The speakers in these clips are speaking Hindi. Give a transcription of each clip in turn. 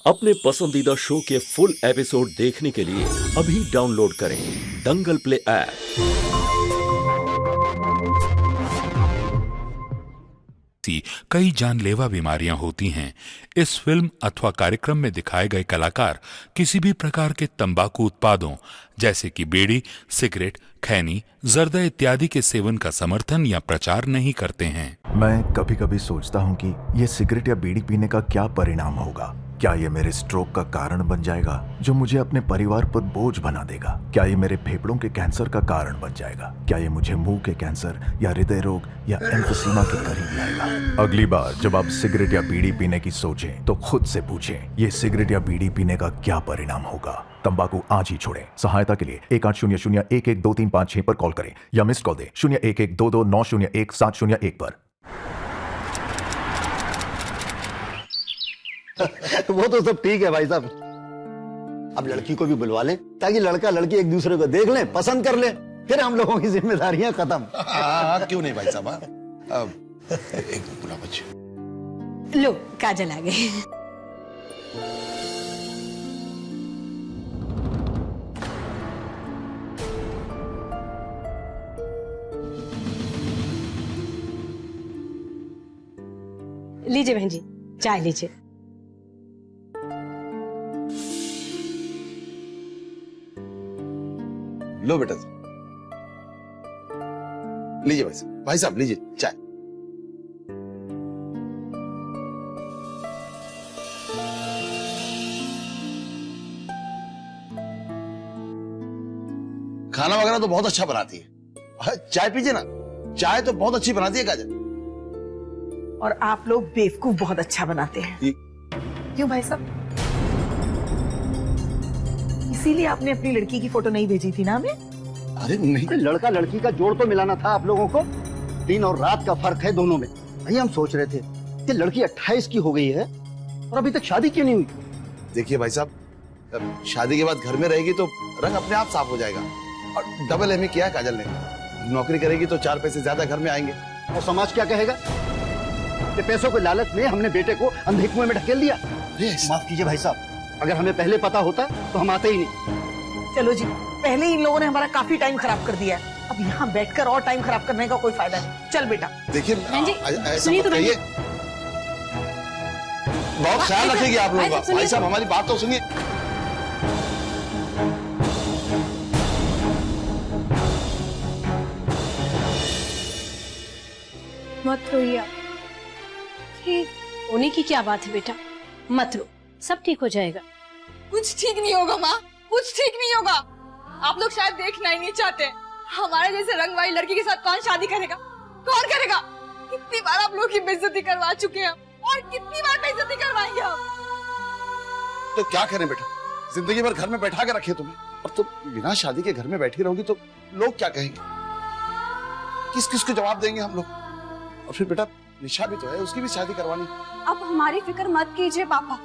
अपने पसंदीदा शो के फुल एपिसोड देखने के लिए अभी डाउनलोड करें दंगल प्ले ऐप। कई जानलेवा बीमारियां होती हैं। इस फिल्म अथवा कार्यक्रम में दिखाए गए कलाकार किसी भी प्रकार के तंबाकू उत्पादों जैसे कि बीड़ी, सिगरेट, खैनी, जर्दा इत्यादि के सेवन का समर्थन या प्रचार नहीं करते हैं। मैं कभी कभी सोचता हूँ कि ये सिगरेट या बीड़ी पीने का क्या परिणाम होगा। क्या ये मेरे स्ट्रोक का कारण बन जाएगा जो मुझे अपने परिवार पर बोझ बना देगा? क्या ये मेरे फेफड़ों के कैंसर का कारण बन जाएगा? क्या ये मुझे मुंह के कैंसर या हृदय रोग या एम्फीसीमा के करीब लाएगा? अगली बार जब आप सिगरेट या बीड़ी पीने की सोचें तो खुद से पूछें, ये सिगरेट या बीड़ी पीने का क्या परिणाम होगा? तंबाकू आज ही छोड़ें। सहायता के लिए 1800-112356 पर कॉल करें या मिस्ड कॉल दें 01122901-701 पर। वो तो सब ठीक है भाई साहब, अब लड़की को भी बुलवा लें ताकि लड़का लड़की एक दूसरे को देख लें, पसंद कर लें, फिर हम लोगों की जिम्मेदारियां खत्म। क्यों नहीं भाई साहब। एक बुला बच्चे। लो काजल आ गए। लीजिए बहन जी, चाय लीजिए। लो बेटा, लीजिए भाई साहब लीजिए चाय। खाना वगैरह तो बहुत अच्छा बनाती है। चाय पीजिए ना, चाय तो बहुत अच्छी बनाती है काजल। और आप लोग बेवकूफ बहुत अच्छा बनाते हैं। क्यों भाई साहब? इसीलिए आपने अपनी लड़की की फोटो नहीं भेजी थी ना हमें? अरे नहीं, लड़का लड़की का जोड़ तो मिलाना था आप लोगों को। दिन और रात का फर्क है दोनों में। भाई हम सोच रहे थे कि लड़की 28 की हो गई है और अभी तक शादी क्यों नहीं हुई? देखिए भाई साहब, शादी के बाद घर में रहेगी तो रंग अपने आप साफ हो जाएगा। और डबल एमए किया है काजल ने, नौकरी करेगी तो 4 पैसे ज्यादा घर में आएंगे। और समाज क्या कहेगा कि पैसों के लालच में हमने बेटे को अंधे कुएं में ढकेल दिया? माफ कीजिए भाई साहब, अगर हमें पहले पता होता तो हम आते ही नहीं। चलो जी, पहले इन लोगों ने हमारा काफी टाइम खराब कर दिया है, अब यहाँ बैठकर और टाइम खराब करने का कोई फायदा नहीं। चल बेटा। देखिए सुनिए तो कहिए, बहुत ख्याल रखेगी आप लोगों का। भाई साहब हमारी बात तो सुनिए। मत रोइए आप। होने की क्या बात है बेटा, मत रो, सब ठीक हो जाएगा। कुछ ठीक नहीं होगा माँ, कुछ ठीक नहीं होगा। आप लोग शायद देखना ही नहीं चाहते। हमारे जैसे रंग वाली लड़की के साथ कौन शादी करेगा? कौन करेगा? कितनी बार आप लोग की बेइज्जती करवा चुके हैं और कितनी बार बेइज्जती करवाएंगे हम। तो क्या करें बेटा, जिंदगी भर घर में बैठा के रखे तुम्हें, और तुम बिना शादी के घर में बैठी रहोगी तो लोग क्या कहेंगे? किस किस को जवाब देंगे हम लोग? और फिर बेटा निशा भी तो है, उसकी भी शादी करवानी। अब हमारी फिक्र मत कीजिए पापा,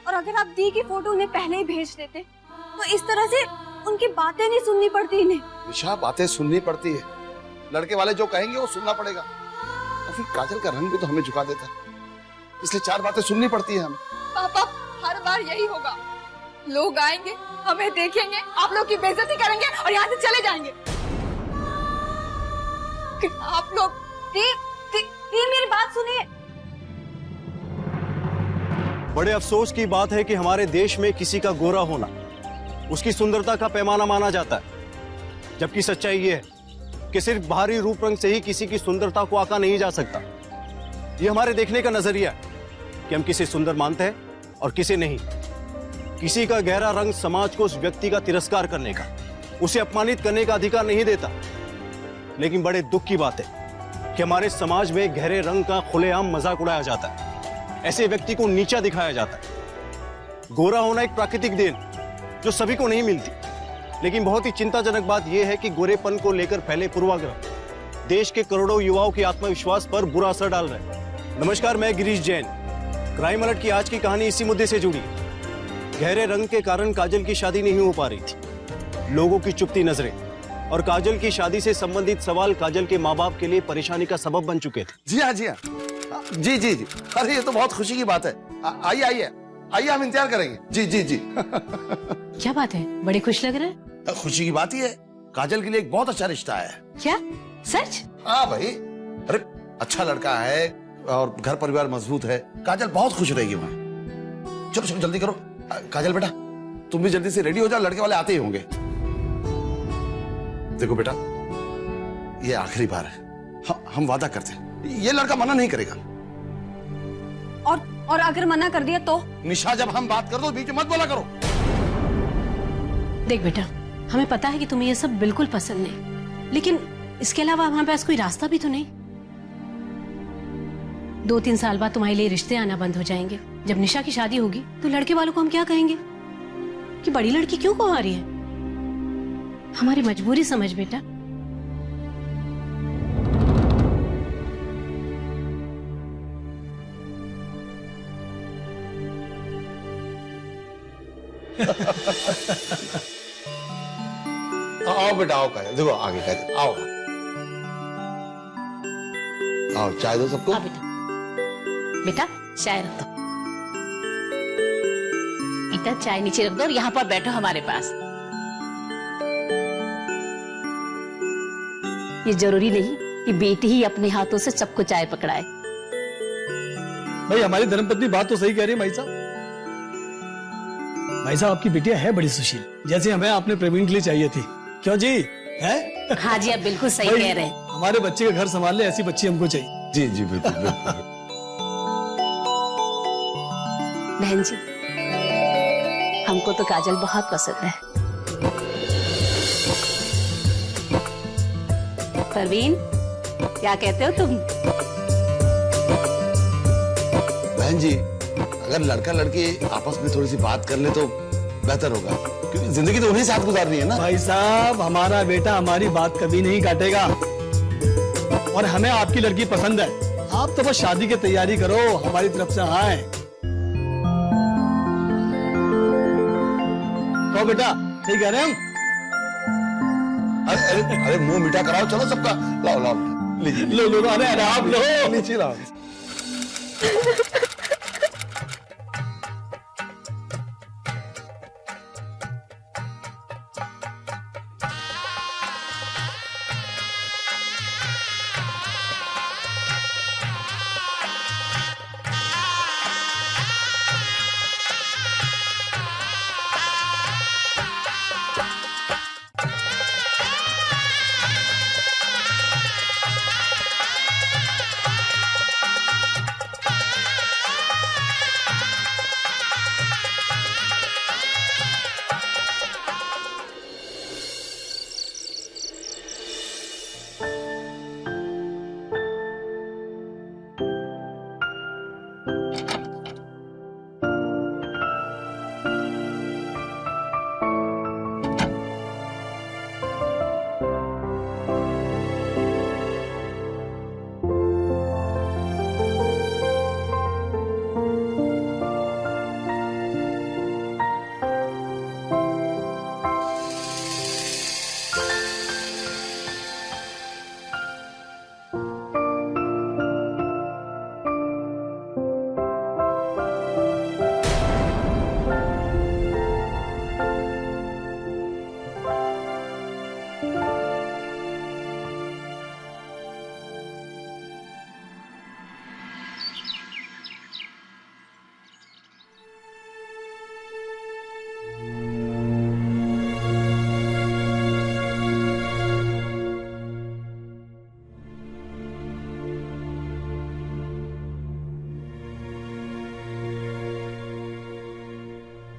और अगर आप दी की फोटो उन्हें पहले ही भेज देते तो इस तरह से उनकी बातें नहीं सुननी पड़ती इन्हें। निशा बातें सुननी पड़ती है, लड़के वाले जो कहेंगे वो सुनना पड़ेगा। और फिर काजल का रंग भी तो हमें झुका देता है, इसलिए 4 बातें सुननी पड़ती है हमें। पापा हर बार यही होगा, लोग आएंगे, हमें देखेंगे, आप लोग की बेइज्जती करेंगे और यहाँ से चले जाएंगे। आप लोग मेरी बात सुनिए। बड़े अफसोस की बात है कि हमारे देश में किसी का गोरा होना उसकी सुंदरता का पैमाना माना जाता है, जबकि सच्चाई ये है कि सिर्फ बाहरी रूप रंग से ही किसी की सुंदरता को आंका नहीं जा सकता। ये हमारे देखने का नजरिया है कि हम किसे सुंदर मानते हैं और किसे नहीं। किसी का गहरा रंग समाज को उस व्यक्ति का तिरस्कार करने का, उसे अपमानित करने का अधिकार नहीं देता। लेकिन बड़े दुख की बात है कि हमारे समाज में गहरे रंग का खुलेआम मजाक उड़ाया जाता है, ऐसे व्यक्ति को नीचा दिखाया जाता है। गोरा होना एक प्राकृतिक देन जो सभी को नहीं मिलती, लेकिन बहुत ही चिंताजनक बात यह है कि गोरेपन को लेकर फैले पूर्वाग्रह देश के करोड़ों युवाओं के आत्मविश्वास पर बुरा असर डाल रहे हैं। नमस्कार, मैं गिरीश जैन। क्राइम अलर्ट की आज की कहानी इसी मुद्दे से जुड़ी है। गहरे रंग के कारण काजल की शादी नहीं हो पा रही थी। लोगों की चुपती नजरें और काजल की शादी से संबंधित सवाल काजल के माँ बाप के लिए परेशानी का सबब बन चुके थे। जी हाँ, जी हाँ, जी जी जी। अरे ये तो बहुत खुशी की बात है। आइए आइए, आइए हम इंतजार करेंगे। जी जी जी। क्या बात है, बड़े खुश लग रहे हैं। खुशी की बात ही है, काजल के लिए एक बहुत अच्छा रिश्ता है। क्या सच? हाँ भाई, अरे अच्छा लड़का है और घर परिवार मजबूत है, काजल बहुत खुश रहेगी वहाँ। चलो चलो जल्दी करो। काजल बेटा तुम भी जल्दी से रेडी हो जाओ, लड़के वाले आते ही होंगे। देखो बेटा ये आखिरी बार है, हम वादा करते हैं ये लड़का मना नहीं करेगा। और अगर मना कर दिया तो? निशा जब हम बात कर दो बीच में मत बोला करो। देख बेटा, हमें पता है कि तुम्हें ये सब बिल्कुल पसंद नहीं, लेकिन इसके अलावा हमारे पास कोई रास्ता भी तो नहीं। 2-3 साल बाद तुम्हारे लिए रिश्ते आना बंद हो जाएंगे। जब निशा की शादी होगी तो लड़के वालों को हम क्या कहेंगे कि बड़ी लड़की क्यों कमा रही है? हमारी मजबूरी समझ बेटा। आओ बेटा आओ, काजल देखो आगे काजल आओ आओ, चाय दो सबको। बेटा चाय रख दो। बेटा चाय नीचे रख दो और यहाँ पर बैठो हमारे पास। ये जरूरी नहीं कि बेटी ही अपने हाथों से सबको चाय पकड़ाए। भाई हमारी धर्मपत्नी बात तो सही कह रही है भाई साहब। भाई साहब आपकी बिटिया है बड़ी सुशील, जैसे हमें आपने प्रवीण के लिए चाहिए थी। क्यों जी? है? हाँ जी आप बिल्कुल सही कह रहे हैं। हमारे बच्चे का घर संभाल ले ऐसी बच्ची हमको चाहिए। जी जी बिल्कुल बिल्कुल। बहन जी हमको तो काजल बहुत पसंद है। प्रवीण क्या कहते हो तुम? बहन जी अगर लड़का लड़की आपस में थोड़ी सी बात कर ले तो बेहतर होगा, क्योंकि जिंदगी तो उन्हीं साथ गुजारनी है ना। भाई साहब हमारा बेटा हमारी बात कभी नहीं काटेगा और हमें आपकी लड़की पसंद है। आप तो बस शादी की तैयारी करो, हमारी तरफ से हाँ है। तो बेटा ठीक कह रहे हैं हम। अरे अरे अरे मुंह मीठा कराओ, चलो सबका लाओ लाओ लीजिए। लो लो अरे अरे आप लो नीचे लाओ।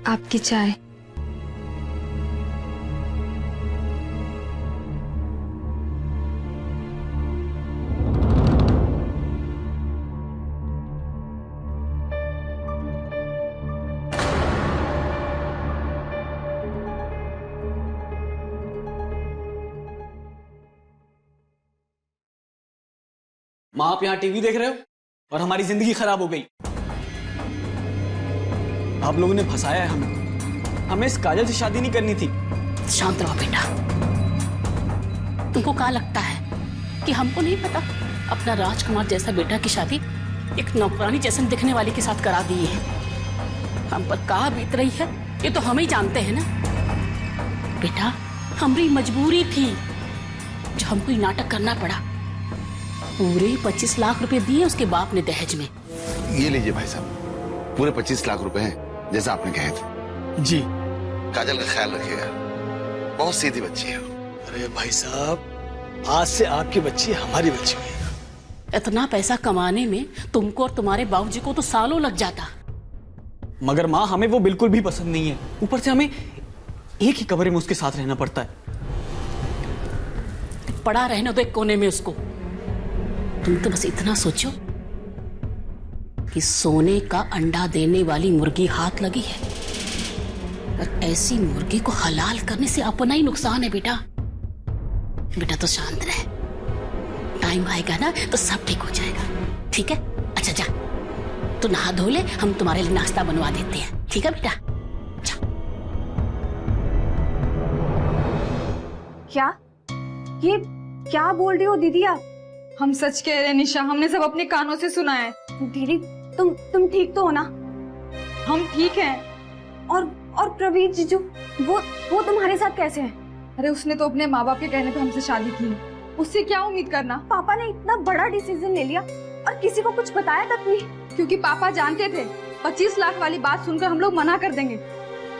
आपकी चाय। माँ आप यहाँ टीवी देख रहे हो और हमारी जिंदगी खराब हो गई। आप लोगों ने फंसाया है हमें इस काजल से शादी नहीं करनी थी। शांत रहो बेटा। तुमको क्या लगता है कि हमको नहीं पता? अपना राजकुमार जैसा बेटा की शादी एक नौकरानी जैसे दिखने वाली के साथ करा दी है। हम पर कहाँ बीत रही है ये तो हम ही जानते हैं ना। बेटा हमारी मजबूरी थी जो हमको ये नाटक करना पड़ा। पूरे 25 लाख रुपए दिए उसके बाप ने दहेज में। ये लीजिए भाई साहब, पूरे 25 लाख रुपए हैं जैसा आपने कहे थे। जी। काजल का ख्याल रखिएगा, बहुत सीधी बच्ची है। अरे भाई साहब, आज से आपकी बच्ची हमारी बच्ची है। इतना पैसा कमाने में तुमको और तुम्हारे बाबूजी को तो सालों लग जाता। मगर माँ हमें वो बिल्कुल भी पसंद नहीं है। ऊपर से हमें एक ही कमरे में उसके साथ रहना पड़ता है। पड़ा रहने दो एक कोने में उसको। तुम तो बस इतना सोचो कि सोने का अंडा देने वाली मुर्गी हाथ लगी है, और ऐसी मुर्गी को हलाल करने से अपना ही नुकसान है। बेटा बेटा तो शांत रहे, टाइम आएगा ना तो सब ठीक हो जाएगा, ठीक है? अच्छा जा तू नहा धो ले, हम तुम्हारे लिए नाश्ता बनवा देते हैं, ठीक है बेटा? क्या ये क्या बोल रही हो दीदी आप? हम सच कह रहे हैं निशा, हमने सब अपने कानों से सुना है। दीदी तुम ठीक तो हो ना? हम ठीक हैं। और प्रवीण जीजू वो तुम्हारे साथ कैसे है? अरे उसने तो अपने माँ बाप के कहने पे हमसे शादी की, उससे क्या उम्मीद करना? पापा ने इतना बड़ा डिसीजन ले लिया और किसी को कुछ बताया तक नहीं, क्योंकि पापा जानते थे 25 लाख वाली बात सुनकर हम लोग मना कर देंगे,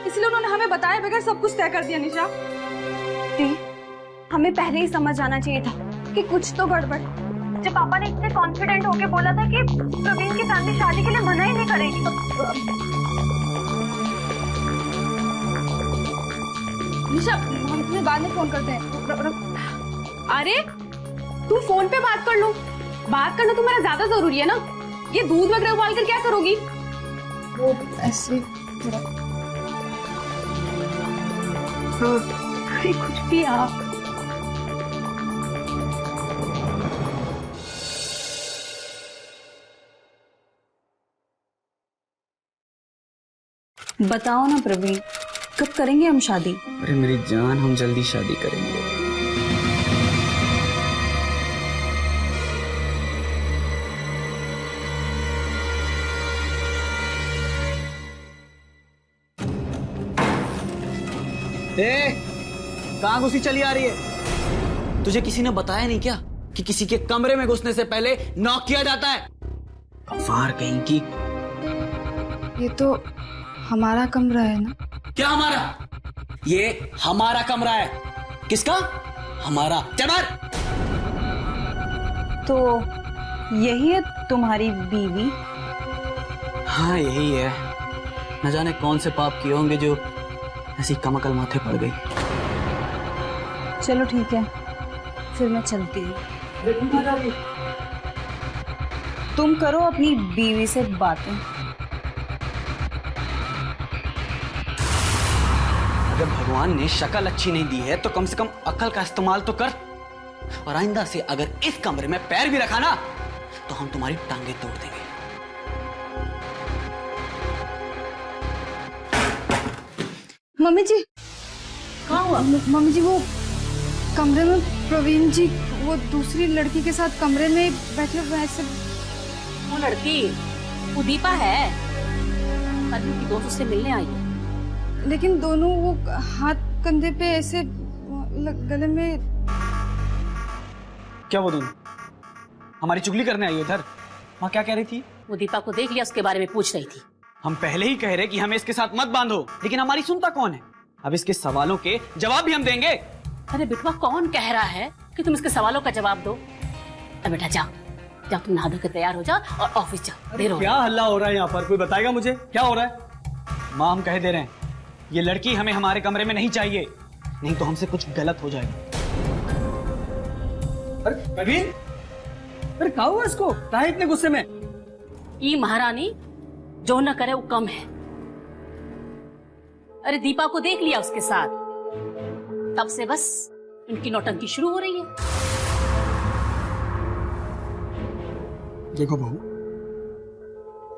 इसलिए उन्होंने हमें बताया बगैर सब कुछ तय कर दिया। निशा हमें पहले ही समझ आना चाहिए था कि कुछ तो गड़बड़। जब पापा ने इतने कॉन्फिडेंट होके बोला था कि प्रवीण की फैमिली शादी के लिए मना ही नहीं करेगी। निशा हम तुम्हें बाद में फोन करते हैं। अरे तू फोन पे बात कर लो, बात करना तुम्हारा ज्यादा जरूरी है ना। ये दूध वगैरह उबाल कर क्या करोगी? वो ऐसे कुछ भी आप बताओ ना प्रवीण, कब करेंगे हम शादी? अरे मेरी जान, हम जल्दी शादी करेंगे। कहाँ घुसी चली आ रही है? तुझे किसी ने बताया नहीं क्या कि किसी के कमरे में घुसने से पहले नॉक किया जाता है? कफार कहीं की। ये तो हमारा कमरा है ना? क्या हमारा? ये हमारा कमरा है। किसका? हमारा। चल बाहर। तो यही है तुम्हारी बीवी? हाँ यही है। न जाने कौन से पाप किए होंगे जो ऐसी कमकल माथे पड़ गई। चलो ठीक है, फिर मैं चलती हूँ। तुम करो अपनी बीवी से बातें। अगर भगवान ने शक्ल अच्छी नहीं दी है तो कम से कम अक्ल का इस्तेमाल तो कर। और आइंदा से अगर इस कमरे में पैर भी रखा ना तो हम तुम्हारी टांगे तोड़ देंगे। मम्मी जी कहाँ हुआ? मम्मी जी वो कमरे में प्रवीण जी वो दूसरी लड़की के साथ कमरे में बैठे हुए ऐसे। वो लड़की वो दीपा है, कल की दोस्त से मिलने आई है। लेकिन दोनों वो हाथ कंधे पे ऐसे गले में। क्या वो दोनों हमारी चुगली करने आई उधर? माँ क्या कह रही थी? वो दीपा को देख लिया, उसके बारे में पूछ रही थी। हम पहले ही कह रहे कि हमें इसके साथ मत बांधो, लेकिन हमारी सुनता कौन है? अब इसके सवालों के जवाब भी हम देंगे। अरे बिटवा कौन कह रहा है कि तुम इसके सवालों का जवाब दो? अब बेटा जाओ जाओ, तुम नहा धो के तैयार हो जाओ और ऑफिस जाओ। देर हो क्या हल्ला हो रहा है यहाँ पर? कोई बताएगा मुझे क्या हो रहा है? माँ हम कह दे रहे हैं, ये लड़की हमें हमारे कमरे में नहीं चाहिए, नहीं तो हमसे कुछ गलत हो जाएगा। अरे प्रवीण, अरे क्या हुआ इसको? काहे इतने गुस्से में? ये महारानी जो न करे वो कम है। अरे दीपा को देख लिया उसके साथ, तब से बस इनकी नौटंकी शुरू हो रही है। देखो बहू,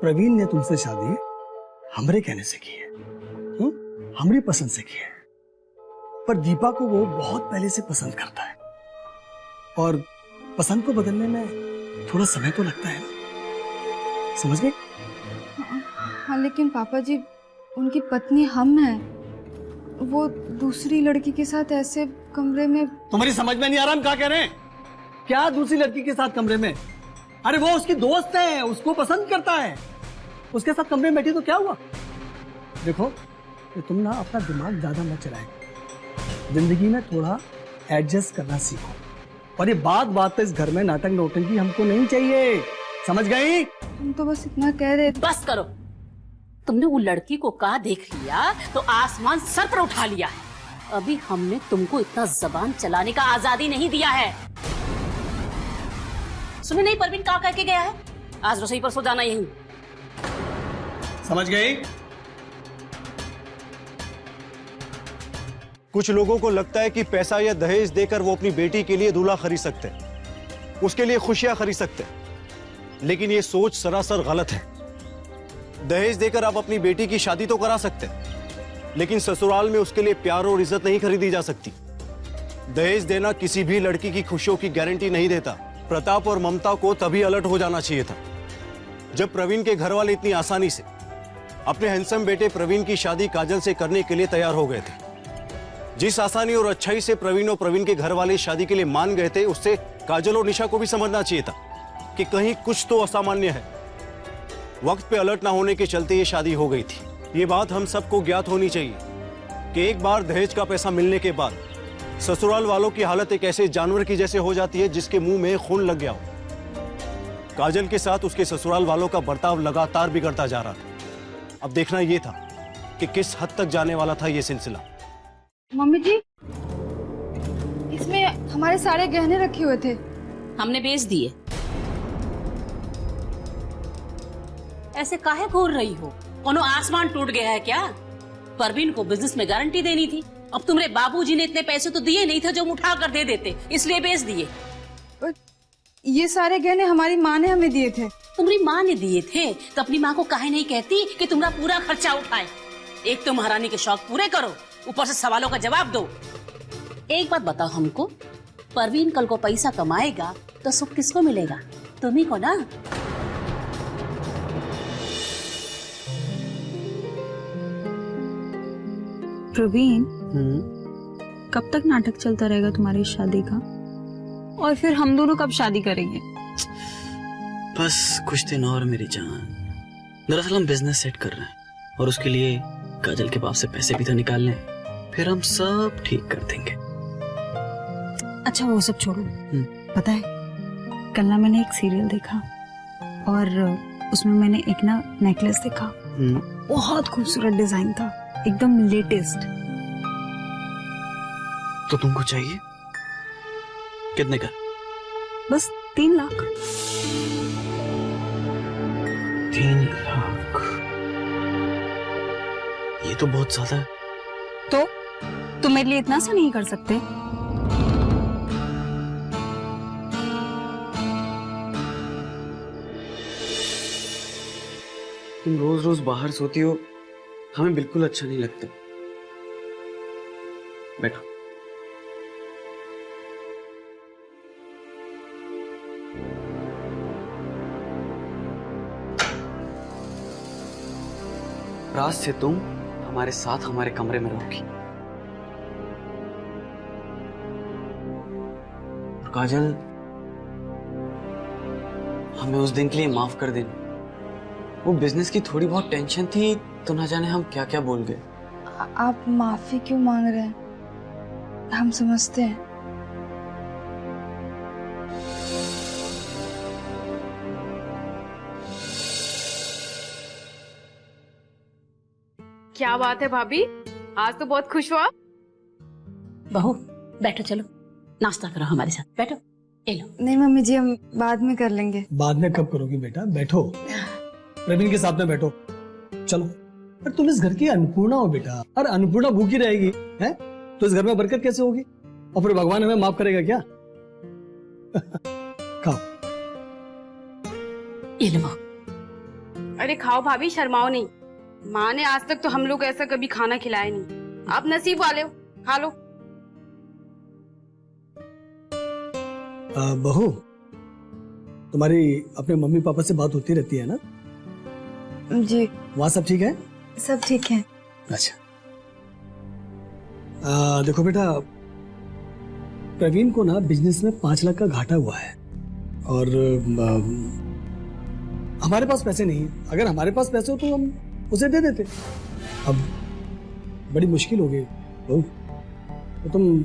प्रवीण ने तुमसे शादी हमरे कहने से की है, हमरी पसंद से की है, पर दीपा को वो बहुत पहले से पसंद करता है और पसंद को बदलने में थोड़ा समय तो लगता है ना, समझ गए? हाँ लेकिन पापा जी उनकी पत्नी हम हैं, वो दूसरी लड़की के साथ ऐसे कमरे में। तुम्हारी समझ में नहीं आ रहा हम क्या कह रहे हैं? क्या दूसरी लड़की के साथ कमरे में? अरे वो उसकी दोस्त है, उसको पसंद करता है, उसके साथ कमरे में बैठी तो क्या हुआ? देखो कि तुम ना अपना दिमाग ज्यादा मत चलाए, जिंदगी में थोड़ा एडजस्ट करना सीखो। और ये बात पे इस घर में नाटक नौटंकी हमको नहीं चाहिए, समझ गई? तुम तो बस इतना कह रहे थे। बस करो, तुमने वो लड़की को कहा देख लिया तो आसमान सर पर उठा लिया है। अभी हमने तुमको इतना जबान चलाने का आजादी नहीं दिया है। सुने नहीं परवीन कहा कह के गया है, आज रसोई पर सो जाना यहीं। समझ गई? कुछ लोगों को लगता है कि पैसा या दहेज देकर वो अपनी बेटी के लिए दूल्हा खरीद सकते हैं, उसके लिए खुशियां खरीद सकते हैं, लेकिन ये सोच सरासर गलत है। दहेज देकर आप अपनी बेटी की शादी तो करा सकते हैं, लेकिन ससुराल में उसके लिए प्यार और इज्जत नहीं खरीदी जा सकती। दहेज देना किसी भी लड़की की खुशियों की गारंटी नहीं देता। प्रताप और ममता को तभी अलर्ट हो जाना चाहिए था जब प्रवीण के घर वाले इतनी आसानी से अपने हैंडसम बेटे प्रवीण की शादी काजल से करने के लिए तैयार हो गए थे। जिस आसानी और अच्छाई से प्रवीण और प्रवीण के घर वाले शादी के लिए मान गए थे, उससे काजल और निशा को भी समझना चाहिए था कि कहीं कुछ तो असामान्य है। वक्त पे अलर्ट ना होने के चलते ये शादी हो गई थी। ये बात हम सबको ज्ञात होनी चाहिए कि एक बार दहेज का पैसा मिलने के बाद ससुराल वालों की हालत एक ऐसे जानवर की जैसे हो जाती है जिसके मुंह में खून लग गया हो। काजल के साथ उसके ससुराल वालों का बर्ताव लगातार बिगड़ता जा रहा था। अब देखना यह था कि किस हद तक जाने वाला था यह सिलसिला। मम्मी जी, इसमें हमारे सारे गहने रखे हुए थे, हमने बेच दिए। ऐसे काहे घूर रही हो? कोनो आसमान टूट गया है क्या? परवीन को बिजनेस में गारंटी देनी थी। अब तुम्हारे बाबूजी ने इतने पैसे तो दिए नहीं थे जो उठा कर दे देते, इसलिए बेच दिए। ये सारे गहने हमारी माँ ने हमें दिए थे। तुम्हारी माँ ने दिए थे तो अपनी माँ को काहे नहीं कहती कि तुम्हारा पूरा खर्चा उठाए? एक तो महारानी के शौक पूरे करो, ऊपर से सवालों का जवाब दो। एक बात बताओ हमको, परवीन कल को पैसा कमाएगा तो सुख किसको मिलेगा? तुम्ही को ना। प्रवीण, कब तक नाटक चलता रहेगा तुम्हारी शादी का? और फिर हम दोनों कब शादी करेंगे? बस कुछ दिन और मेरी जान। दरअसल हम बिजनेस सेट कर रहे हैं और उसके लिए काजल के बाप से पैसे भी तो निकालने हैं, फिर हम सब ठीक कर देंगे। अच्छा वो सब छोड़ो, पता है कल ना मैंने एक सीरियल देखा और उसमें मैंने एक ना नेकलेस देखा, बहुत खूबसूरत डिजाइन था, एकदम लेटेस्ट। तो तुमको चाहिए कितने का? बस 3 लाख। 3 लाख? ये तो बहुत ज्यादा है। तो तुम मेरे लिए इतना सा नहीं कर सकते? तुम रोज रोज बाहर सोती हो, हमें बिल्कुल अच्छा नहीं लगता। बैठो। रात से तुम हमारे साथ हमारे कमरे में रहोगी। काजल, हमें उस दिन के लिए माफ कर देना। वो बिजनेस की थोड़ी बहुत टेंशन थी तो ना जाने हम क्या क्या बोल गए। आप माफी क्यों मांग रहे हैं? हम समझते हैं। क्या बात है भाभी, आज तो बहुत खुश हुआ। बहू बैठो, चलो नाश्ता करो हमारे साथ, बैठो। लो। नहीं मम्मी जी, हम बाद में कर लेंगे। बाद में कब करोगी बेटा? बैठो, प्रवीण के साथ में बैठो, चलो। पर तुम इस घर की अन्नपूर्णा हो बेटा, और अन्नपूर्णा भूखी रहेगी हैं तो इस घर में बरकत कैसे होगी? और फिर भगवान हमें माफ करेगा क्या? खाओ। ये लो। अरे खाओ भाभी, शर्माओ नहीं। माँ ने आज तक तो हम लोग ऐसा कभी खाना खिलाया नहीं। आप नसीब वाले हो, खा लो। बहू, तुम्हारी अपने मम्मी पापा से बात होती रहती है ना? जी। वहाँ सब ठीक है? सब ठीक है। अच्छा देखो बेटा, प्रवीण को ना बिजनेस में 5 लाख का घाटा हुआ है और हमारे पास पैसे नहीं है। अगर हमारे पास पैसे हो तो हम उसे दे देते। अब बड़ी मुश्किल हो गई तो तुम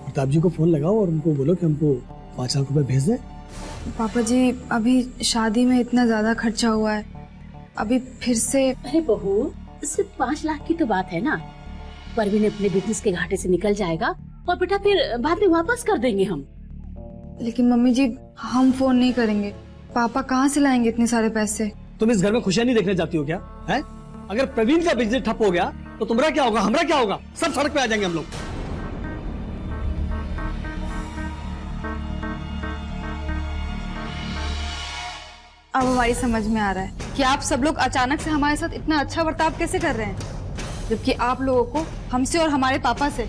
प्रताप जी को फोन लगाओ और उनको बोलो कि हमको 5 लाख रुपए भेज दें। पापा जी अभी शादी में इतना ज्यादा खर्चा हुआ है, अभी फिर से। अरे बहू, सिर्फ 5 लाख की तो बात है ना। परवीन अपने बिजनेस के घाटे से निकल जाएगा और बेटा फिर बाद में वापस कर देंगे हम। लेकिन मम्मी जी हम फोन नहीं करेंगे, पापा कहाँ से लाएंगे इतने सारे पैसे? तुम इस घर में खुशियां नहीं देखने जाती हो क्या? है अगर प्रवीण का बिजनेस ठप हो गया तो तुम्हारा क्या होगा, हमारा क्या होगा? सब सड़क पे आ जाएंगे हम लोग। अब हमारी समझ में आ रहा है कि आप सब लोग अचानक से हमारे साथ इतना अच्छा बर्ताव कैसे कर रहे हैं, जबकि आप लोगों को हमसे और हमारे पापा से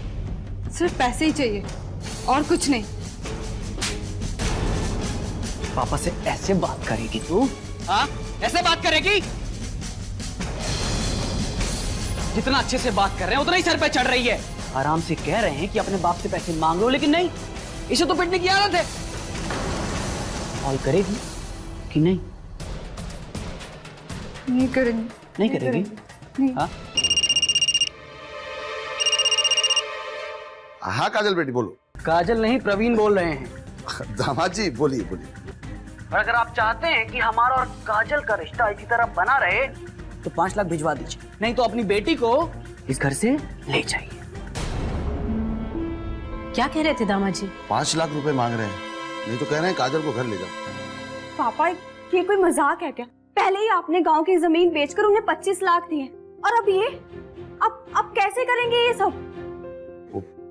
सिर्फ पैसे ही चाहिए और कुछ नहीं। पापा से ऐसे बात करेगी तू? हाँ, ऐसे बात करेगी? जितना अच्छे से बात कर रहे हैं उतना ही सर पे चढ़ रही है। आराम से कह रहे हैं कि अपने बाप से पैसे मांग लो, लेकिन नहीं, इसे तो पिटने की आदत है। और करेगी कि नहीं? नहीं करेंगे। नहीं करेगी? नहीं। हाँ? हाँ काजल बेटी बोलो। काजल नहीं, प्रवीण बोल रहे हैं। दामाद जी बोलिए बोलिए। और अगर आप चाहते हैं कि हमारा और काजल का रिश्ता इसी तरह बना रहे तो 5 लाख भिजवा दीजिए, नहीं तो अपनी बेटी को इस घर से ले जाइए। क्या कह रहे थे दामाद जी? 5 लाख रुपए मांग रहे हैं, नहीं तो कह रहे हैं काजल को घर ले जाओ। पापा ये कोई मजाक है क्या? पहले ही आपने गांव की जमीन बेचकर उन्हें 25 लाख दिए और अब ये अब कैसे करेंगे ये सब?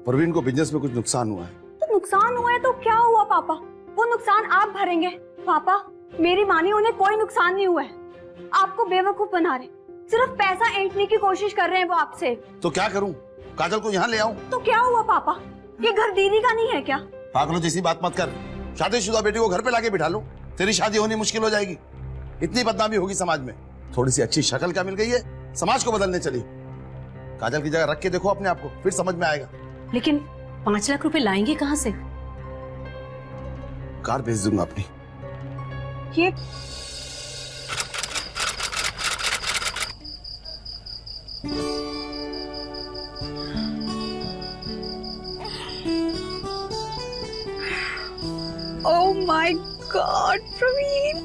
प्रवीण को बिजनेस में कुछ नुकसान हुआ है। तो नुकसान हुआ है तो क्या हुआ पापा? वो नुकसान आप भरेंगे। पापा मेरी मानी, उन्हें कोई नुकसान नहीं हुआ है। आपको बेवकूफ बना रहे, सिर्फ पैसा ऐंठने की कोशिश कर रहे हैं वो आपसे। तो क्या करूं? काजल को यहाँ ले आऊं? तो क्या हुआ पापा? ये घर दीदी का नहीं है क्या? पागलों जैसी बात मत कर। शादीशुदा बेटी को घर पे लाके बिठा लो, तेरी शादी होनी मुश्किल हो जाएगी। इतनी बदनामी होगी समाज में। थोड़ी सी अच्छी शक्ल क्या मिल गई है, समाज को बदलने चली। काजल की जगह रख के देखो अपने आप को, फिर समझ में आएगा। लेकिन 5 लाख रुपए लाएंगे कहाँ से? कार भेज दूंगा अपनी। ये Oh my God, Praveen!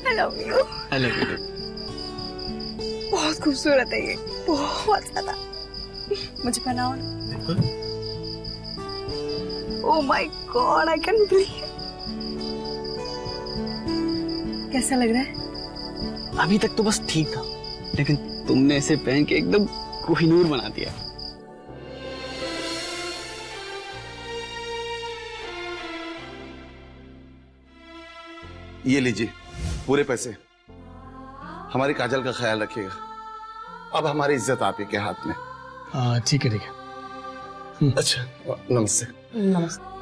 I love you. I love you. बहुत खूबसूरत है ये, बहुत ज्यादा। मुझे पहनाओ ना। Oh my God, I can't believe. कैसा लग रहा है? अभी तक तो बस ठीक था, लेकिन तुमने इसे पहन के एकदम कोहिनूर बना दिया। ये लीजिए पूरे पैसे। हमारी काजल का ख्याल रखिएगा। अब हमारी इज्जत आप ही के हाथ में। ठीक है ठीक है। अच्छा नमस्ते। नमस्ते।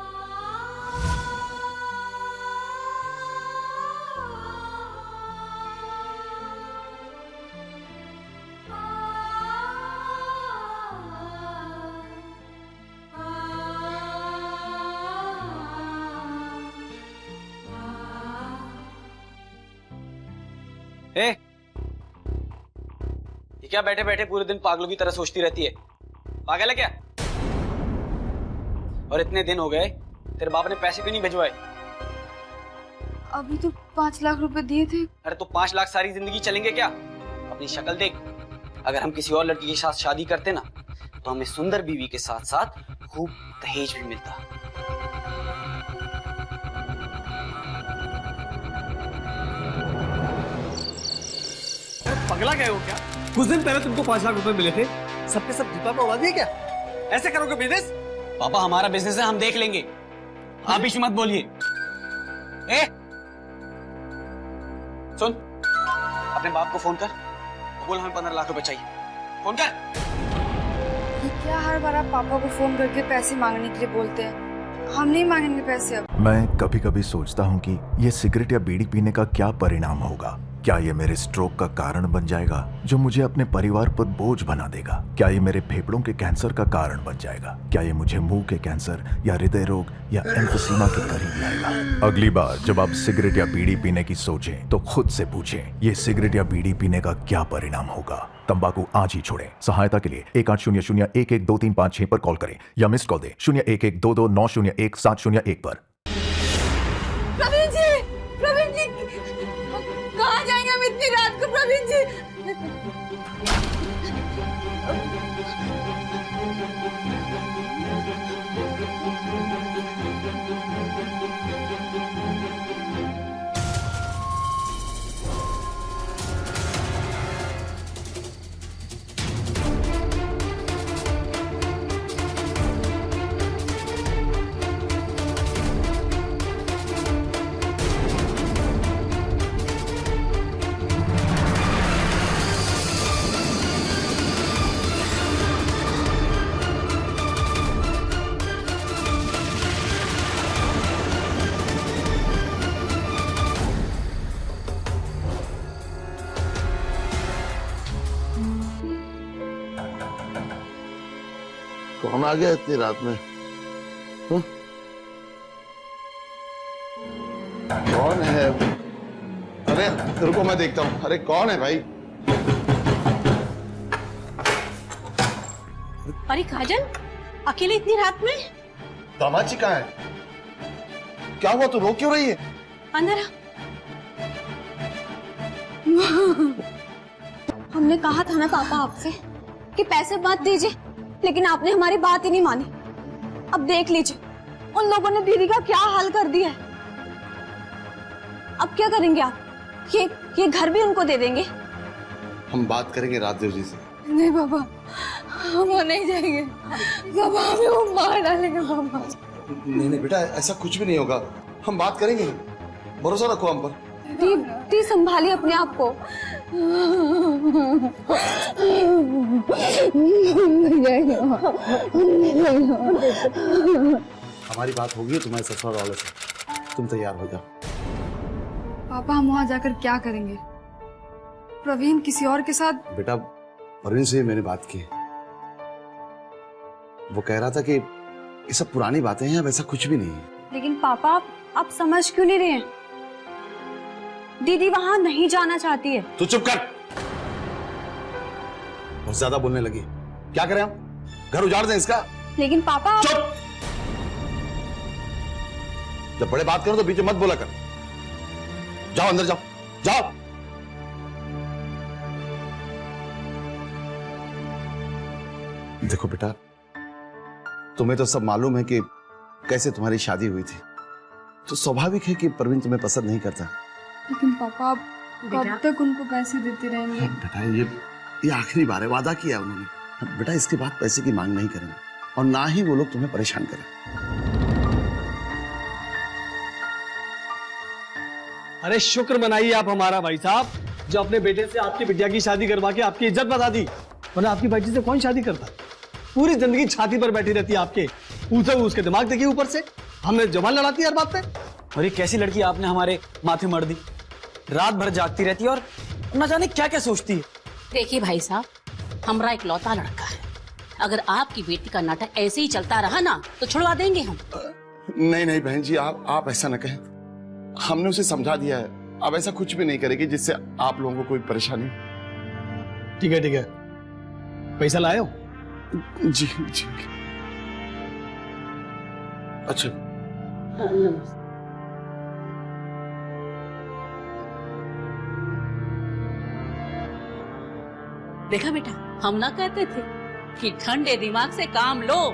ए, ये क्या बैठे बैठे पूरे दिन पागलों की तरह सोचती रहती है? पागल है क्या? और इतने दिन हो गए, तेरे बाप ने पैसे क्यों नहीं भिजवाए? अभी तो 5 लाख रुपए दिए थे। अरे तो 5 लाख सारी जिंदगी चलेंगे क्या? अपनी शक्ल देख। अगर हम किसी और लड़की के साथ शादी करते ना, तो हमें सुंदर बीवी के साथ साथ खूब दहेज भी मिलता। पगला गए हो क्या? कुछ दिन पहले तुमको 5 लाख रुपए मिले थे, सबके सब दीपा पे उड़ा दिए क्या? ऐसे करोगे बिजनेस? पापा हमारा बिजनेस है, हम देख लेंगे। आप बीच मत बोलिए। ए, सुन, अपने बाप को फोन कर, बोल हमें 15 लाख रुपए चाहिए। फोन कर। ये क्या हर बार आप पापा को फोन करके पैसे मांगने के लिए बोलते हैं? हम नहीं मांगेंगे पैसे अब। मैं कभी कभी सोचता हूँ कि ये सिगरेट या बीड़ी पीने का क्या परिणाम होगा। क्या ये मेरे स्ट्रोक का कारण बन जाएगा जो मुझे अपने परिवार पर बोझ बना देगा? क्या ये मेरे फेफड़ों के कैंसर का कारण बन जाएगा? क्या ये मुझे मुंह के कैंसर या हृदय रोग या एम्फीसीमा के करीब लाएगा? अगली बार जब आप सिगरेट या बीड़ी पीने की सोचें तो खुद से पूछें, ये सिगरेट या बीड़ी पीने का क्या परिणाम होगा? तंबाकू आज ही छोड़ें। सहायता के लिए 1800-112356 पर कॉल करें या मिस्ड कॉल दें 01122901-701 पर। प्रवीण जी, कहाँ जाएंगे हम इतनी रात को? प्रवीण जी, कौन आ गया इतनी रात में? हुँ? कौन है? अरे रुको, मैं देखता हूँ। अरे कौन है भाई? अरे काजल, अकेले इतनी रात में? दामाद जी कहाँ है? क्या हुआ, तू रो क्यों रही है? अंदर आ। हमने कहा था ना पापा आपसे कि पैसे मत दीजिए, लेकिन आपने हमारी बात ही नहीं मानी। अब देख लीजिए, उन लोगों ने दीदी का क्या हाल कर दिया है। अब क्या करेंगे आप? ये घर भी उनको दे देंगे? हम बात करेंगे राजदेव जी से। नहीं पापा, हम वो नहीं जाएंगे। पापा हमें वो मार डालेंगे पापा। नहीं बेटा, ऐसा कुछ भी नहीं होगा। हम बात करेंगे, भरोसा रखो हम पर। दी संभालिए अपने आप को। हमारी बात होगी तुम्हारे ससुराल वाले से, तुम तैयार हो जाओ। पापा हम वहाँ जाकर क्या करेंगे? प्रवीण किसी और के साथ। बेटा, प्रवीण से मैंने बात की, वो कह रहा था कि ये सब पुरानी बातें हैं, अब ऐसा कुछ भी नहीं है। लेकिन पापा आप समझ क्यों नहीं रहे हैं? दीदी वहां नहीं जाना चाहती है। तू चुप कर, बहुत ज्यादा बोलने लगी। क्या करें हम? घर उजाड़ दें इसका? लेकिन पापा चुप! जब बड़े बात करो तो बीच में मत बोला कर। जाओ अंदर, जाओ जाओ। देखो बेटा, तुम्हें तो सब मालूम है कि कैसे तुम्हारी शादी हुई थी, तो स्वाभाविक है कि प्रवीण तुम्हें पसंद नहीं करता। लेकिन पापा आप कब तक उनको पैसे देते रहेंगे? बेटा, ये आखिरी बार है, वादा किया उन्होंने। बेटा, इसके बाद पैसे की मांग नहीं करेंगे और ना ही वो लोग तुम्हें परेशान करें। अरे शुक्र मनाइए आप हमारा भाई साहब, जो अपने बेटे से आपकी बिटिया की शादी करवा के आपकी इज्जत बता दी। वरना आपकी बेटी से कौन शादी करता? पूरी जिंदगी छाती पर बैठी रहती है आपके। उसके दिमाग देखिए ऊपर से, हमने जबान लड़ाती है हर बात पे। और ये कैसी लड़की आपने हमारे माथे मर दी? रात भर जागती रहती है और न जाने क्या क्या सोचती है। देखिए भाई साहब, हमारा एक लौता लड़का है। अगर आपकी बेटी का नाटक ऐसे ही चलता रहा ना तो छुड़वा देंगे हम। नहीं बहन जी, आप ऐसा न कहें। हमने उसे समझा दिया है, अब ऐसा कुछ भी नहीं करेगी जिससे आप लोगों को कोई परेशानी। ठीक है, पैसा लाए हो? जी। अच्छा, देखा बेटा, हम ना कहते थे कि ठंडे दिमाग से काम लो।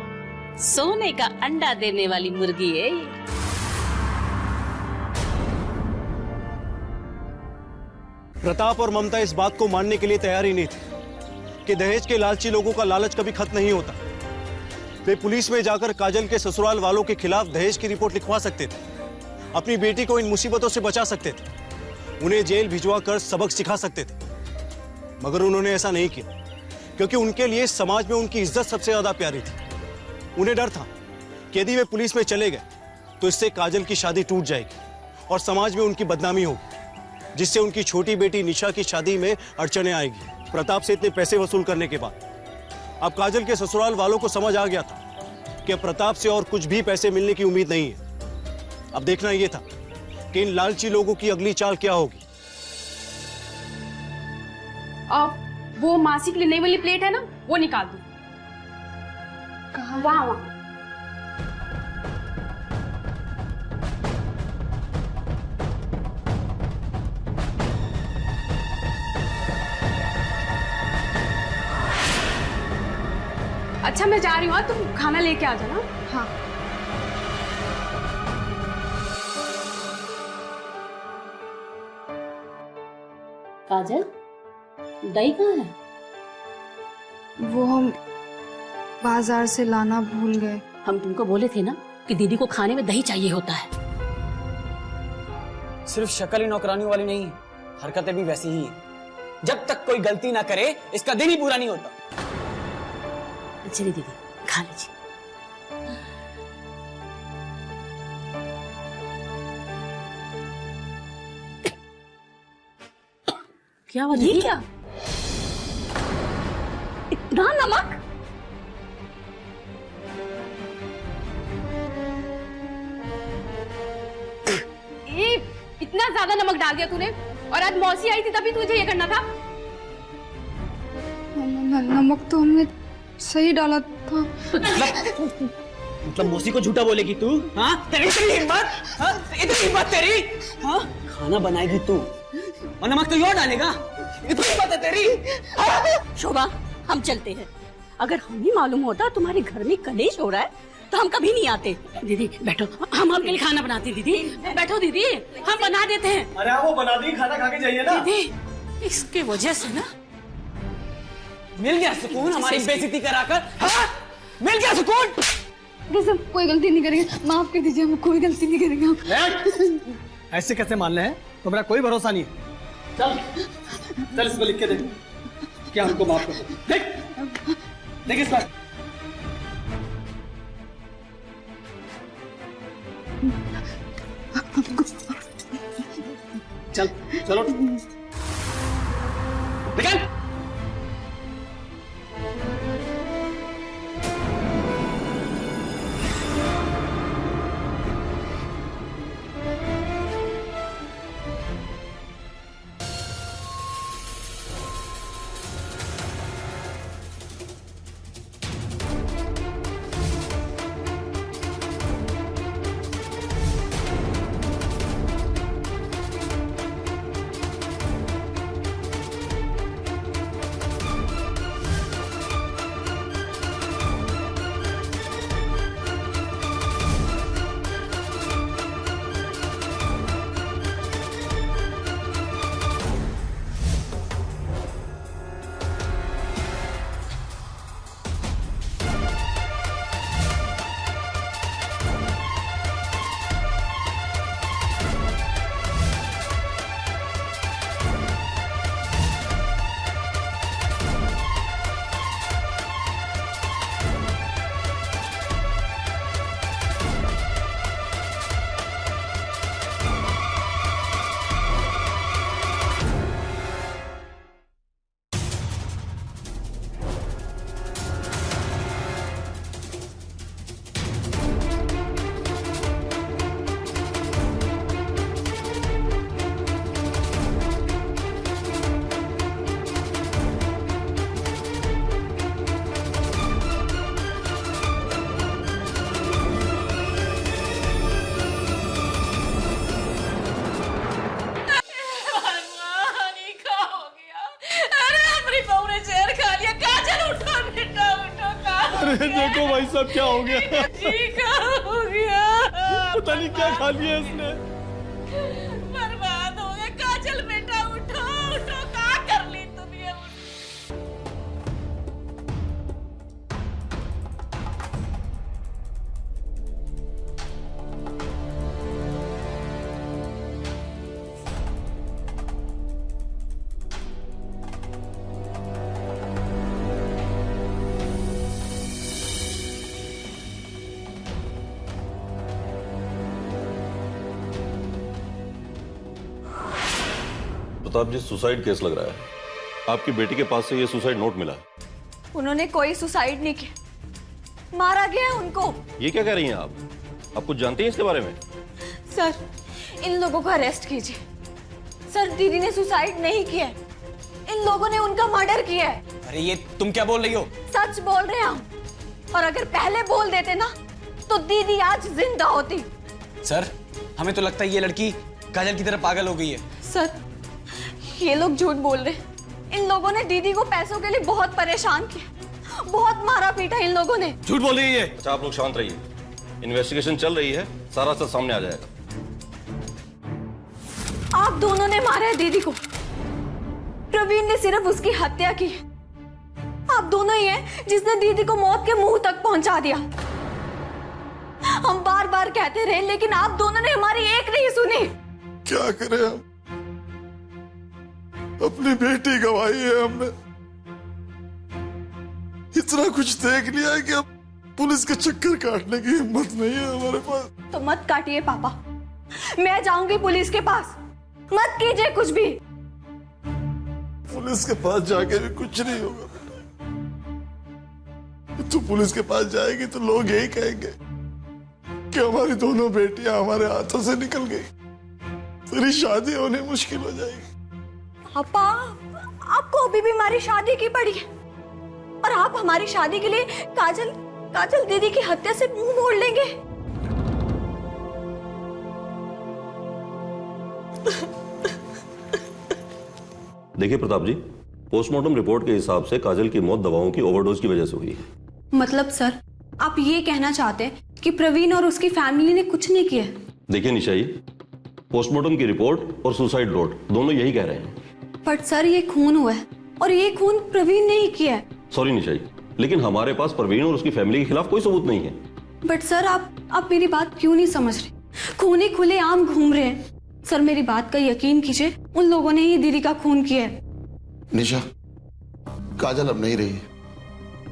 सोने का अंडा देने वाली मुर्गी है ये। प्रताप और ममता इस बात को मानने के लिए तैयार ही नहीं थे कि दहेज के लालची लोगों का लालच कभी खत्म नहीं होता। वे पुलिस में जाकर काजल के ससुराल वालों के खिलाफ दहेज की रिपोर्ट लिखवा सकते थे, अपनी बेटी को इन मुसीबतों से बचा सकते थे, उन्हें जेल भिजवा कर सबक सिखा सकते थे। मगर उन्होंने ऐसा नहीं किया, क्योंकि उनके लिए समाज में उनकी इज्जत सबसे ज्यादा प्यारी थी। उन्हें डर था कि यदि वे पुलिस में चले गए तो इससे काजल की शादी टूट जाएगी और समाज में उनकी बदनामी होगी, जिससे उनकी छोटी बेटी निशा की शादी में अड़चने आएगी। प्रताप से इतने पैसे वसूल करने के बाद अब काजल के ससुराल वालों को समझ आ गया था कि प्रताप से और कुछ भी पैसे मिलने की उम्मीद नहीं है। अब देखना यह था कि इन लालची लोगों की अगली चाल क्या होगी। वो मासी के लिए नई वाली प्लेट है ना, वो निकाल दो। वहाँ वहाँ। अच्छा मैं जा रही हूँ, तुम खाना लेके आ जाना। हाँ। काजल, दही कहाँ है? वो हम बाजार से लाना भूल गए। हम तुमको बोले थे ना कि दीदी को खाने में दही चाहिए होता है। सिर्फ शक्ल ही नौकरानी वाली नहीं है, हरकतें भी वैसी ही है। जब तक कोई गलती ना करे इसका दिन ही पूरा नहीं होता। चलिए दीदी, खा लीजिए। क्या हुआ? ये क्या? इतना नमक? इतना ज्यादा नमक डाल दिया तूने, और आज मौसी आई थी तभी तुझे ये करना था। नमक तो हमने सही डाला था। मतलब मौसी को झूठा बोलेगी तू? हाँ, तेरी इतनी हिम्मत? हाँ, इतनी हिम्मत तेरी? हाँ, खाना बनाएगी तू और नमक तो और डालेगा? इतनी हिम्मत है तेरी? शोभा, हम चलते हैं। अगर हमें मालूम होता तुम्हारे घर में कलेश हो रहा है तो हम कभी नहीं आते। दीदी बैठो, हम आपके लिए खाना बनाते हैं। दीदी बैठो, दीदी हम बना देते हैं। अरे वो बना दी, खाना खा के जाइए ना। दीदी इसके वजह से ना मिल गया सुकून हमारी बेइज्जती कराकर। हाँ? मिल गया सुकून। सब कोई गलती नहीं करेंगे, माफ कर दीजिए, हम कोई गलती नहीं करेंगे। ऐसे कैसे मान ले हैं? तुम्हारा कोई भरोसा नहीं। चल चल इस पर लिख के दे क्या हमको माफ कर दो। देख देख इस पर। चल चलो निकल। देखो भाई साहब क्या हो गया। हो गया, पता नहीं क्या खा लिया इसने। बर्बाद हो गया। काजल बेटा उठो उठो, क्या कर ली तुम ये? प्रताप जी, सुसाइड केस लग रहा है। आपकी बेटी के पास से ये सुसाइड नोट मिला है। उन्होंने कोई सुसाइड नहीं किया, मारा गया है उनको। ये क्या कह रही हैं आप कुछ जानती हैं इसके बारे में? सर, इन लोगों को अरेस्ट कीजिए। सर, दीदी ने सुसाइड नहीं किया है, इन लोगों ने उनका मर्डर किया है। अरे ये तुम क्या बोल रही हो? सच बोल रहे हैं हम, और अगर पहले बोल देते ना तो दीदी आज जिंदा होती। सर, हमें तो लगता है ये लड़की काजल की तरह पागल हो गई है। सर, ये लोग झूठ बोल रहे हैं। इन लोगों ने दीदी को पैसों के लिए बहुत परेशान किया, बहुत मारा पीटा इन लोगों ने। झूठ बोल रही है। अच्छा, आप लोग शांत रहिए, इन्वेस्टिगेशन चल रही है, सारा सच सामने आ जाएगा। आप दोनों ने मारा है दीदी को, प्रवीण ने सिर्फ उसकी हत्या की। आप दोनों ही हैं जिसने दीदी को मौत के मुंह तक पहुंचा दिया। हम बार बार कहते रहे, लेकिन आप दोनों ने हमारी एक नहीं सुनी। क्या करें हम, अपनी बेटी गंवाई है हमने। इतना कुछ देख लिया है कि अब पुलिस के चक्कर काटने की हिम्मत नहीं है हमारे पास। तो मत काटिए पापा, मैं जाऊंगी पुलिस के पास। मत कीजिए कुछ भी। पुलिस के पास जाके भी कुछ नहीं होगा बेटा। तू पुलिस के पास जाएगी तो लोग यही कहेंगे कि हमारी दोनों बेटियां हमारे हाथों से निकल गई, तेरी शादी होनी मुश्किल हो जाएगी। पापा, आपको अभी भी हमारी शादी की पड़ी है, और आप हमारी शादी के लिए काजल दीदी की हत्या से मुंह मोड़ लेंगे। देखिए प्रताप जी, पोस्टमार्टम रिपोर्ट के हिसाब से काजल की मौत दवाओं की ओवरडोज की वजह से हुई है। मतलब सर, आप ये कहना चाहते हैं कि प्रवीण और उसकी फैमिली ने कुछ नहीं किया? देखिए निशा जी, पोस्टमार्टम की रिपोर्ट और सुसाइड नोट दोनों यही कह रहे हैं। बट सर, ये खून हुआ है, और ये खून प्रवीण ने ही किया है। सॉरी निशा जी, लेकिन हमारे पास प्रवीण और उसकी फैमिली के खिलाफ कोई सबूत नहीं है। बट सर, आप मेरी बात क्यों नहीं समझ रहे? खूनी खुले आम घूम रहे हैं। सर, मेरी बात का यकीन कीजिए, उन लोगों ने ही दीदी का खून किया है। निशा, काजल अब नहीं रही,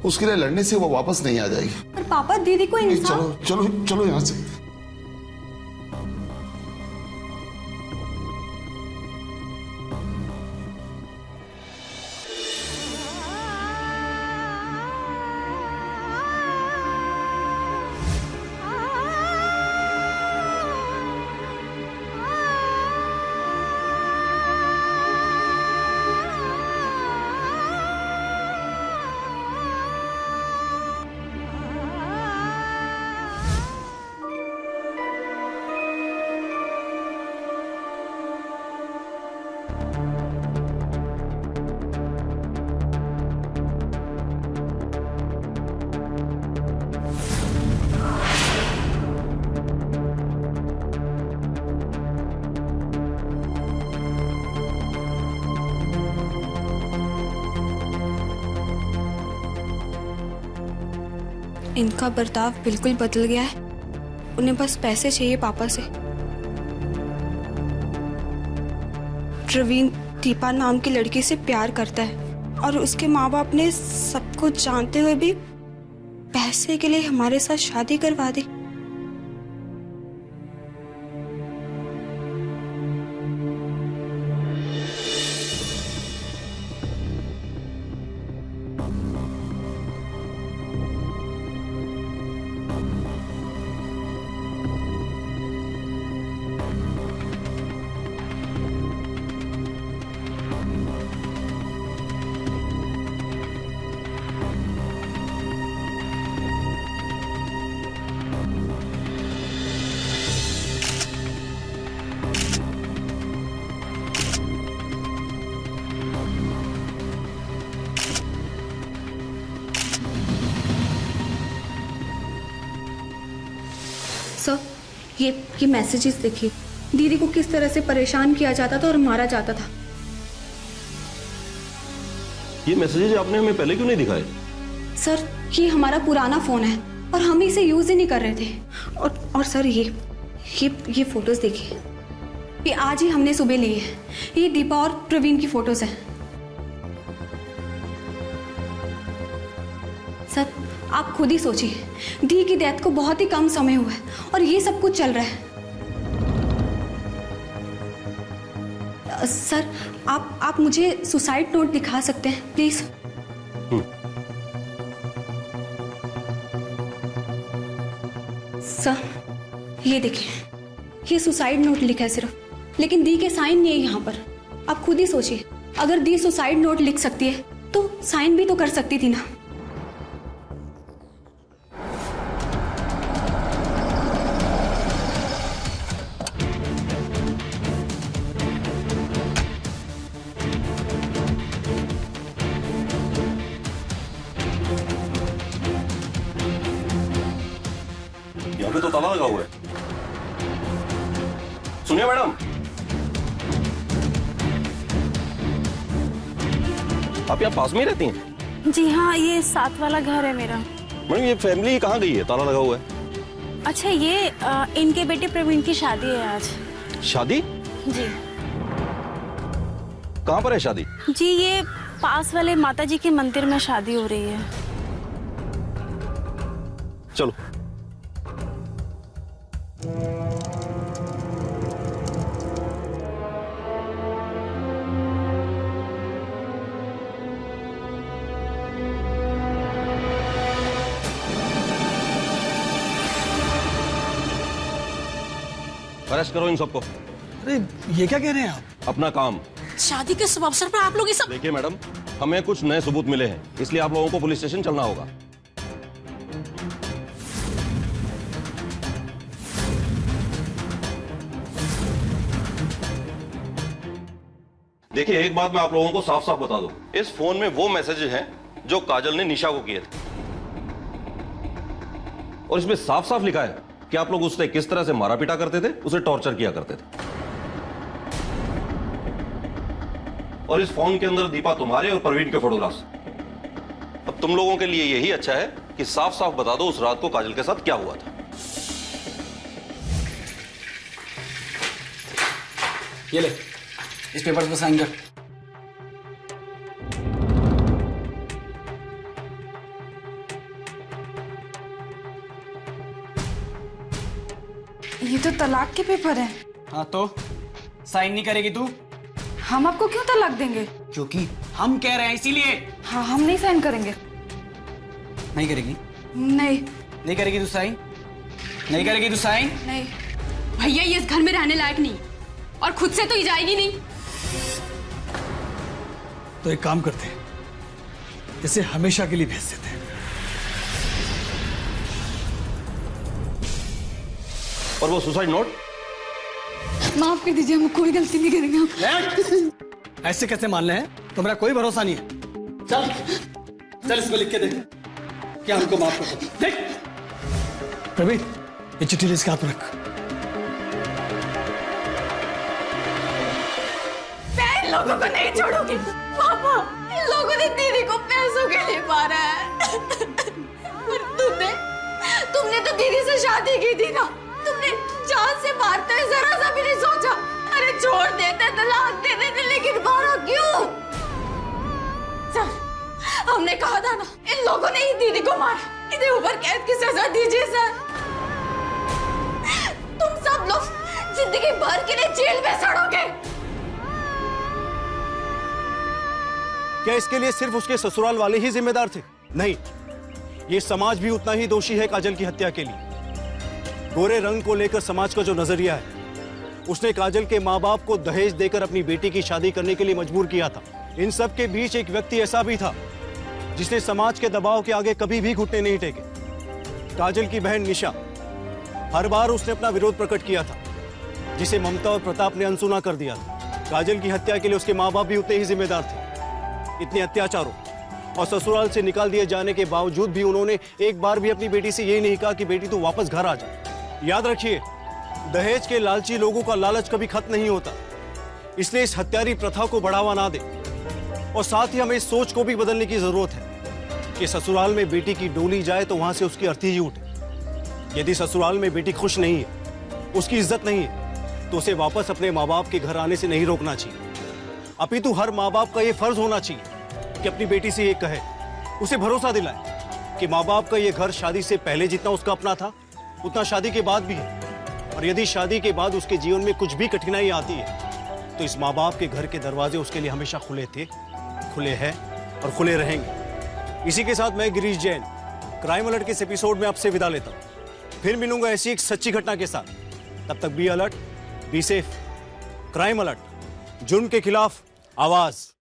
उसके लिए लड़ने से वो वापस नहीं आ जाएगी। पर पापा, दीदी को इंसाफ। चलो चलो चलो यहां से। इनका बर्ताव बिल्कुल बदल गया है। उन्हें बस पैसे चाहिए पापा से। प्रवीण दीपा नाम की लड़की से प्यार करता है, और उसके माँ बाप ने सब कुछ जानते हुए भी पैसे के लिए हमारे साथ शादी करवा दी। सर, ये मैसेजेस देखिए, दीदी को किस तरह से परेशान किया जाता था और मारा जाता था। ये मैसेजेस आपने हमें पहले क्यों नहीं दिखाए? सर, ये हमारा पुराना फोन है और हम इसे यूज ही नहीं कर रहे थे। और सर, ये फोटोज देखिए, ये आज ही हमने सुबह ली है। ये दीपा और प्रवीण की फोटोज हैं। सर, आप खुद ही सोचिए, दी की डेथ को बहुत ही कम समय हुआ है और ये सब कुछ चल रहा है। सर आप मुझे सुसाइड नोट दिखा सकते हैं प्लीज? सर ये देखिए, ये सुसाइड नोट लिखा है सिर्फ, लेकिन दी के साइन नहीं है यहाँ पर। आप खुद ही सोचिए, अगर दी सुसाइड नोट लिख सकती है तो साइन भी तो कर सकती थी ना। यहाँ पे तो ताला लगा हुआ है। सुनिए मैडम, आप यहाँ पास में ही रहती हैं? जी हाँ, ये साथ वाला घर है मेरा। मैडम ये फैमिली कहाँ गई है? ताला लगा हुआ है। अच्छा, ये इनके बेटे प्रवीण की शादी है आज। शादी? जी। कहाँ पर है शादी? जी ये पास वाले माता जी के मंदिर में शादी हो रही है। चलो। अरेस्ट करो इन सबको। अरे ये क्या कह रहे हैं आप? अपना काम। शादी के शुभ अवसर पर आप लोग ये सब। देखिए मैडम, हमें कुछ नए सबूत मिले हैं, इसलिए आप लोगों को पुलिस स्टेशन चलना होगा। देखिए एक बात मैं आप लोगों को साफ साफ बता दूं, इस फोन में वो मैसेजेस हैं जो काजल ने निशा को किए थे, और इसमें साफ साफ लिखा है कि आप लोग उससे किस तरह से मारा पीटा करते थे, उसे टॉर्चर किया करते थे। और इस फोन के अंदर दीपा तुम्हारे और प्रवीण के फोटोग्राफ्स। अब तुम लोगों के लिए यही अच्छा है कि साफ साफ बता दो उस रात को काजल के साथ क्या हुआ था। ये ले, इस पेपर पर साइन कर। ये तो तलाक के पेपर हैं। हाँ तो साइन नहीं करेगी तू? हम आपको क्यों तलाक देंगे? क्योंकि हम कह रहे हैं इसीलिए। हाँ हम नहीं साइन करेंगे। नहीं करेगी? नहीं करेगी तू साइन? नहीं करेगी तू साइन? नहीं भैया, ये इस घर में रहने लायक नहीं, और खुद से तो ही जाएगी नहीं। तो एक काम करते हैं, इसे हमेशा के लिए भेज देते हैं। और वो सुसाइड नोट? माफ कर दीजिए, हम कोई गलती नहीं करेंगे। ऐसे कैसे मानने हैं? तुम्हारा कोई भरोसा नहीं है। चल चल इसमें लिख के देख क्या हमको माफ कर दो। देख प्रवीण, ये चिट्ठी इसके हाथ में रख। मैं इन लोगों को नहीं छोड़ूंगी। पापा, इन लोगों ने दीदी को पैसों के लिए मारा है। और तुमने तो दीदी से शादी की थी ना, तुमने जान से मारते हुए जरा सा भी नहीं सोचा। अरे छोड़ देते, तलाक दे देते, लेकिन मारा क्यों? सर, हमने कहा था ना, इन लोगों ने ही दीदी को मारा। इन्हें ऊपर कैद की सजा दीजिए सर। तुम सब लोग जिंदगी भर के लिए जेल में सड़ोगे। क्या इसके लिए सिर्फ उसके ससुराल वाले ही जिम्मेदार थे? नहीं, ये समाज भी उतना ही दोषी है काजल की हत्या के लिए। गोरे रंग को लेकर समाज का जो नजरिया है, उसने काजल के माँ बाप को दहेज देकर अपनी बेटी की शादी करने के लिए मजबूर किया था। इन सब के बीच एक व्यक्ति ऐसा भी था जिसने समाज के दबाव के आगे कभी भी घुटने नहीं टेके। काजल की बहन निशा, हर बार उसने अपना विरोध प्रकट किया था, जिसे ममता और प्रताप ने अनसुना कर दिया था। काजल की हत्या के लिए उसके माँ बाप भी उतने ही जिम्मेदार थे। इतने अत्याचारों और ससुराल से निकाल दिए जाने के बावजूद भी उन्होंने एक बार भी अपनी बेटी से ये नहीं कहा कि बेटी तू वापस घर आ जा। याद रखिए, दहेज के लालची लोगों का लालच कभी खत्म नहीं होता, इसलिए इस हत्यारी प्रथा को बढ़ावा ना दे। और साथ ही हमें इस सोच को भी बदलने की जरूरत है कि ससुराल में बेटी की डोली जाए तो वहां से उसकी अर्थी ही उठे। यदि ससुराल में बेटी खुश नहीं है, उसकी इज्जत नहीं है, तो उसे वापस अपने माँ बाप के घर आने से नहीं रोकना चाहिए। अपितु हर माँ बाप का यह फर्ज होना चाहिए कि अपनी बेटी से ये कहे, उसे भरोसा दिलाए कि माँ बाप का ये घर शादी से पहले जितना उसका अपना था, उतना शादी के बाद भी है। और यदि शादी के बाद उसके जीवन में कुछ भी कठिनाई आती है, तो इस माँ बाप के घर के दरवाजे उसके लिए हमेशा खुले थे, खुले हैं और खुले रहेंगे। इसी के साथ मैं गिरीश जैन क्राइम अलर्ट के इस एपिसोड में आपसे विदा लेता हूं। फिर मिलूंगा ऐसी एक सच्ची घटना के साथ। तब तक be alert, be safe. Crime alert, जुर्म के खिलाफ आवाज।